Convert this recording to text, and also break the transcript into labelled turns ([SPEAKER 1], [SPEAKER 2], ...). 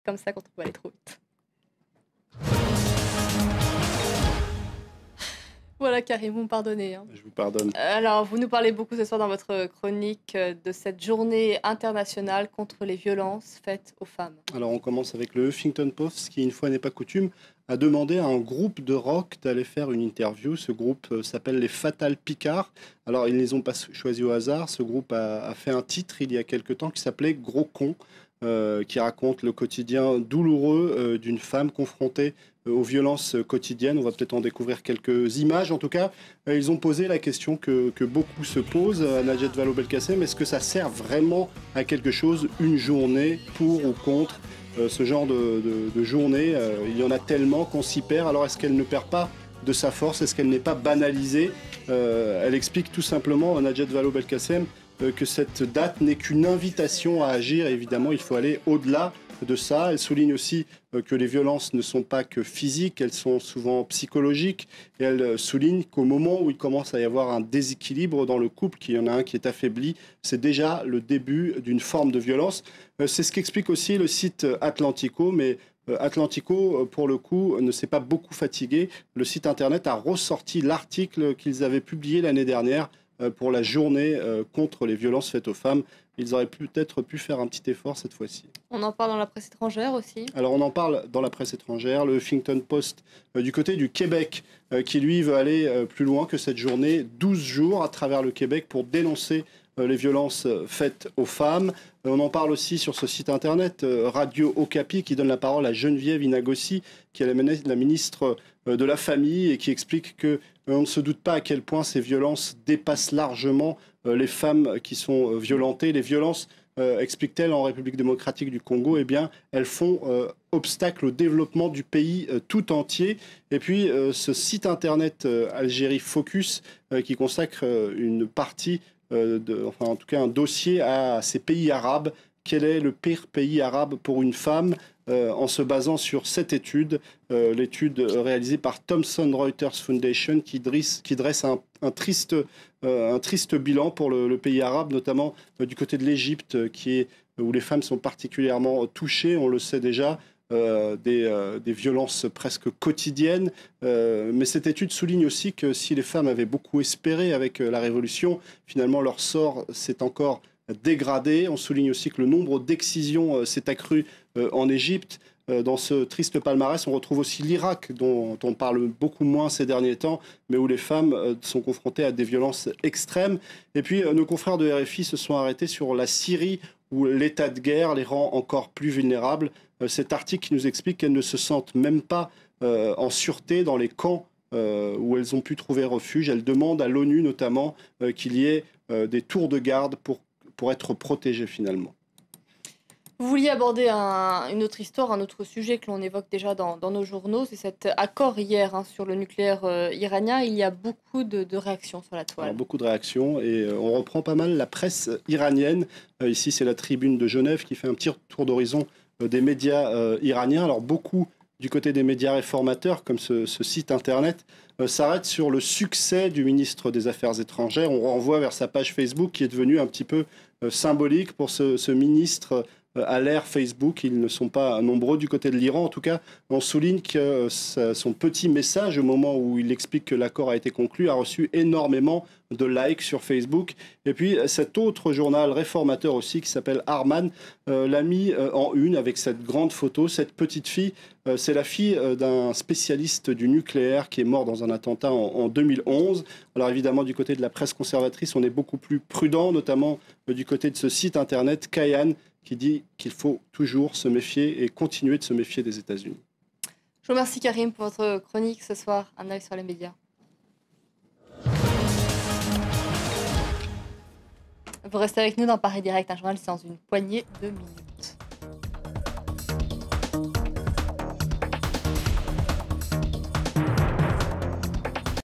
[SPEAKER 1] comme ça quand on peut aller trop vite. Voilà, Karim, vous me pardonnez. Hein.
[SPEAKER 2] Je vous pardonne.
[SPEAKER 1] Alors, vous nous parlez beaucoup ce soir dans votre chronique de cette journée internationale contre les violences faites aux femmes.
[SPEAKER 2] Alors, on commence avec le Huffington Post, qui, une fois n'est pas coutume, a demandé à un groupe de rock d'aller faire une interview. Ce groupe s'appelle les Fatal Picards. Alors, ils ne les ont pas choisis au hasard. Ce groupe a fait un titre il y a quelque temps qui s'appelait Gros Con, qui raconte le quotidien douloureux d'une femme confrontée aux violences quotidiennes. On va peut-être en découvrir quelques images. En tout cas, ils ont posé la question que beaucoup se posent à Najat Vallaud-Belkacem. Est-ce que ça sert vraiment à quelque chose, une journée, pour ou contre ce genre de journée? Il y en a tellement qu'on s'y perd. Alors, est-ce qu'elle ne perd pas de sa force? Est-ce qu'elle n'est pas banalisée? Elle explique tout simplement, Najat Vallaud-Belkacem, que cette date n'est qu'une invitation à agir. Évidemment, il faut aller au-delà de ça. Elle souligne aussi que les violences ne sont pas que physiques, elles sont souvent psychologiques. Et elle souligne qu'au moment où il commence à y avoir un déséquilibre dans le couple, qu'il y en a un qui est affaibli, c'est déjà le début d'une forme de violence. C'est ce qu'explique aussi le site Atlantico, mais Atlantico, pour le coup, ne s'est pas beaucoup fatigué. Le site internet a ressorti l'article qu'ils avaient publié l'année dernière pour la journée contre les violences faites aux femmes. Ils auraient peut-être pu faire un petit effort cette fois-ci.
[SPEAKER 1] On en parle dans la presse étrangère aussi.
[SPEAKER 2] Alors on en parle dans la presse étrangère. Le Huffington Post du côté du Québec qui lui veut aller plus loin que cette journée. 12 jours à travers le Québec pour dénoncer les violences faites aux femmes. On en parle aussi sur ce site internet Radio Okapi qui donne la parole à Geneviève Inagossi qui est la ministre de la Famille et qui explique que on ne se doute pas à quel point ces violences dépassent largement les femmes qui sont violentées. Les violences, explique-t-elle, en République démocratique du Congo, eh bien, elles font obstacle au développement du pays tout entier. Et puis, ce site internet Algérie Focus, qui consacre une partie, enfin en tout cas un dossier à ces pays arabes. Quel est le pire pays arabe pour une femme en se basant sur cette étude, l'étude réalisée par Thomson Reuters Foundation qui dresse un triste bilan pour le pays arabe, notamment du côté de l'Égypte, où les femmes sont particulièrement touchées, on le sait déjà, des violences presque quotidiennes. Mais cette étude souligne aussi que si les femmes avaient beaucoup espéré avec la révolution, finalement leur sort s'est encore dégradé. On souligne aussi que le nombre d'excisions s'est accru en Égypte. Dans ce triste palmarès, on retrouve aussi l'Irak, dont on parle beaucoup moins ces derniers temps, mais où les femmes sont confrontées à des violences extrêmes. Et puis, nos confrères de RFI se sont arrêtés sur la Syrie, où l'état de guerre les rend encore plus vulnérables. Cet article qui nous explique qu'elles ne se sentent même pas en sûreté dans les camps où elles ont pu trouver refuge. Elles demandent à l'ONU notamment qu'il y ait des tours de garde pour être protégées finalement.
[SPEAKER 1] Vous vouliez aborder une autre histoire, un autre sujet que l'on évoque déjà dans nos journaux, c'est cet accord hier sur le nucléaire iranien. Il y a beaucoup de réactions sur la toile.
[SPEAKER 2] Alors, beaucoup de réactions et on reprend pas mal la presse iranienne. Ici, c'est la Tribune de Genève qui fait un petit tour d'horizon des médias iraniens. Alors beaucoup du côté des médias réformateurs, comme ce site internet, s'arrête sur le succès du ministre des Affaires étrangères. On renvoie vers sa page Facebook qui est devenue un petit peu symbolique pour ce ministre à l'ère Facebook. Ils ne sont pas nombreux du côté de l'Iran. En tout cas, on souligne que son petit message, au moment où il explique que l'accord a été conclu, a reçu énormément de likes sur Facebook. Et puis, cet autre journal réformateur aussi, qui s'appelle Arman, l'a mis en une avec cette grande photo. Cette petite fille, c'est la fille d'un spécialiste du nucléaire qui est mort dans un attentat en 2011. Alors évidemment, du côté de la presse conservatrice, on est beaucoup plus prudent, notamment du côté de ce site internet, Kayan, qui dit qu'il faut toujours se méfier et continuer de se méfier des États-Unis.
[SPEAKER 1] Je vous remercie Karim pour votre chronique ce soir. Un œil sur les médias. Vous restez avec nous dans Paris Direct, un journal c'est dans une poignée de minutes.